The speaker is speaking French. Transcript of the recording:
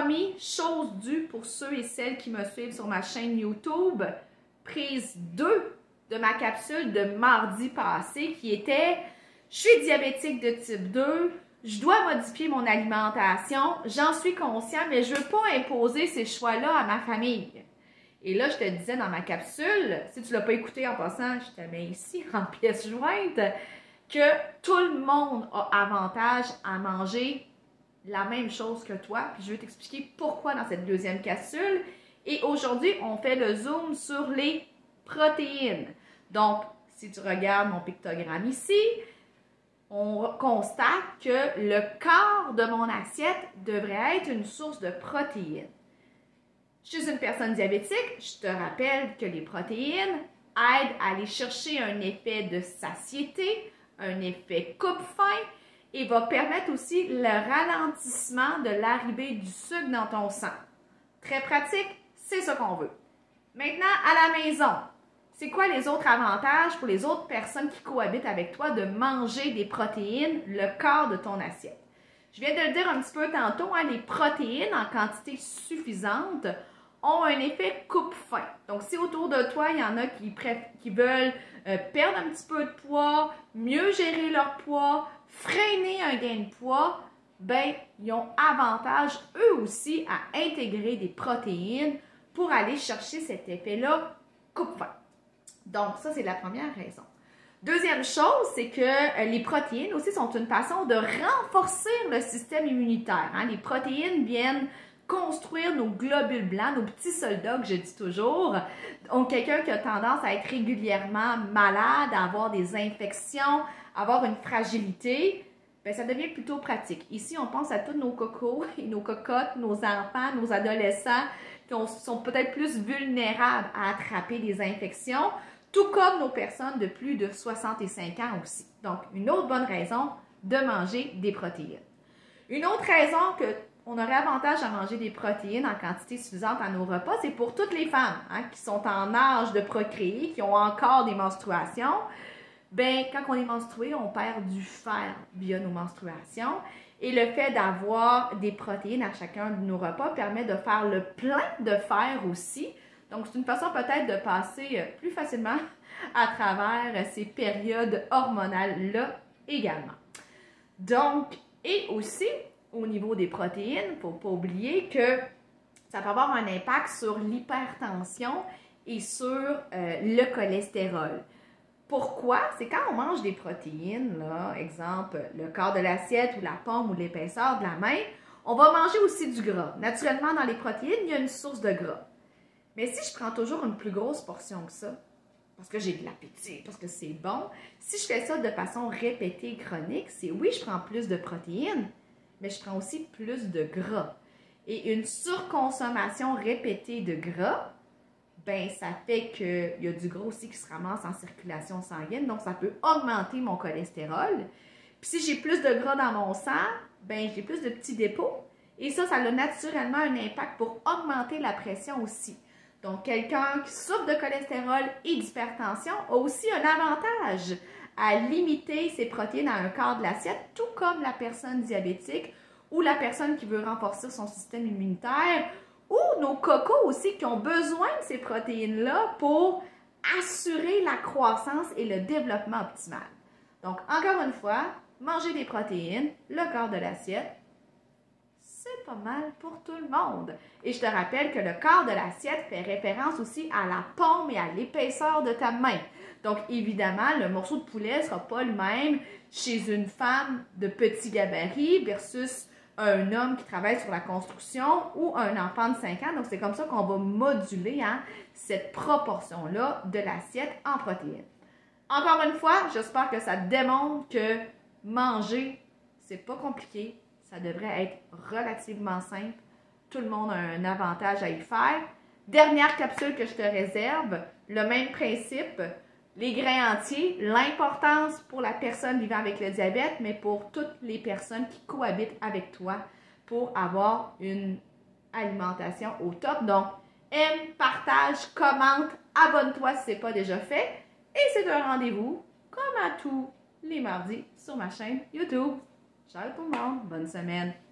promis, chose due pour ceux et celles qui me suivent sur ma chaîne YouTube, prise 2 de ma capsule de mardi passé qui était « Je suis diabétique de type 2, je dois modifier mon alimentation, j'en suis conscient, mais je ne veux pas imposer ces choix-là à ma famille. » Et là, je te disais dans ma capsule, si tu ne l'as pas écouté en passant, je te mets ici en pièce jointe, que tout le monde a avantage à manger la même chose que toi. Puis je vais t'expliquer pourquoi dans cette deuxième capsule. Et aujourd'hui, on fait le zoom sur les protéines. Donc, si tu regardes mon pictogramme ici, on constate que le quart de mon assiette devrait être une source de protéines. Je suis une personne diabétique, je te rappelle que les protéines aident à aller chercher un effet de satiété, un effet coupe-faim et va permettre aussi le ralentissement de l'arrivée du sucre dans ton sang. Très pratique, c'est ce qu'on veut. Maintenant, à la maison, c'est quoi les autres avantages pour les autres personnes qui cohabitent avec toi de manger des protéines, le quart de ton assiette? Je viens de le dire un petit peu tantôt, hein, les protéines en quantité suffisante ont un effet coupe-faim. Donc, si autour de toi, il y en a qui veulent perdre un petit peu de poids, mieux gérer leur poids, freiner un gain de poids, ben, ils ont avantage, eux aussi, à intégrer des protéines pour aller chercher cet effet-là coupe-faim. Donc, ça, c'est la première raison. Deuxième chose, c'est que les protéines aussi sont une façon de renforcer le système immunitaire. Hein? Les protéines viennent construire nos globules blancs, nos petits soldats que je dis toujours. Donc, quelqu'un qui a tendance à être régulièrement malade, à avoir des infections, avoir une fragilité, bien, ça devient plutôt pratique. Ici, on pense à tous nos cocos et nos cocottes, nos enfants, nos adolescents qui sont peut-être plus vulnérables à attraper des infections, tout comme nos personnes de plus de 65 ans aussi. Donc, une autre bonne raison de manger des protéines. Une autre raison qu'on aurait avantage à manger des protéines en quantité suffisante à nos repas, c'est pour toutes les femmes qui sont en âge de procréer, qui ont encore des menstruations. Bien, quand on est menstrué, on perd du fer via nos menstruations. Et le fait d'avoir des protéines à chacun de nos repas permet de faire le plein de fer aussi. Donc, c'est une façon peut-être de passer plus facilement à travers ces périodes hormonales-là également. Donc, et aussi, au niveau des protéines, il ne faut pas oublier que ça peut avoir un impact sur l'hypertension et sur le cholestérol. Pourquoi? C'est quand on mange des protéines, là, exemple, le quart de l'assiette ou la pomme ou l'épaisseur de la main, on va manger aussi du gras. Naturellement, dans les protéines, il y a une source de gras. Mais si je prends toujours une plus grosse portion que ça, parce que j'ai de l'appétit, parce que c'est bon, si je fais ça de façon répétée et chronique, c'est oui, je prends plus de protéines, mais je prends aussi plus de gras. Et une surconsommation répétée de gras, ben ça fait qu'il y a du gras aussi qui se ramasse en circulation sanguine, donc ça peut augmenter mon cholestérol. Puis si j'ai plus de gras dans mon sang, ben j'ai plus de petits dépôts. Et ça a naturellement un impact pour augmenter la pression aussi. Donc, quelqu'un qui souffre de cholestérol et d'hypertension a aussi un avantage à limiter ses protéines à un quart de l'assiette, tout comme la personne diabétique ou la personne qui veut renforcer son système immunitaire ou nos cocos aussi qui ont besoin de ces protéines-là pour assurer la croissance et le développement optimal. Donc, encore une fois, manger des protéines, le quart de l'assiette, c'est pas mal pour tout le monde. Et je te rappelle que le quart de l'assiette fait référence aussi à la paume et à l'épaisseur de ta main. Donc, évidemment, le morceau de poulet ne sera pas le même chez une femme de petit gabarit versus un homme qui travaille sur la construction ou un enfant de 5 ans. Donc, c'est comme ça qu'on va moduler cette proportion-là de l'assiette en protéines. Encore une fois, j'espère que ça démontre que manger, c'est pas compliqué. Ça devrait être relativement simple. Tout le monde a un avantage à y faire. Dernière capsule que je te réserve, le même principe, les grains entiers, l'importance pour la personne vivant avec le diabète, mais pour toutes les personnes qui cohabitent avec toi pour avoir une alimentation au top. Donc, aime, partage, commente, abonne-toi si ce n'est pas déjà fait. Et c'est un rendez-vous, comme à tous les mardis, sur ma chaîne YouTube. Ciao tout le monde, bonne semaine!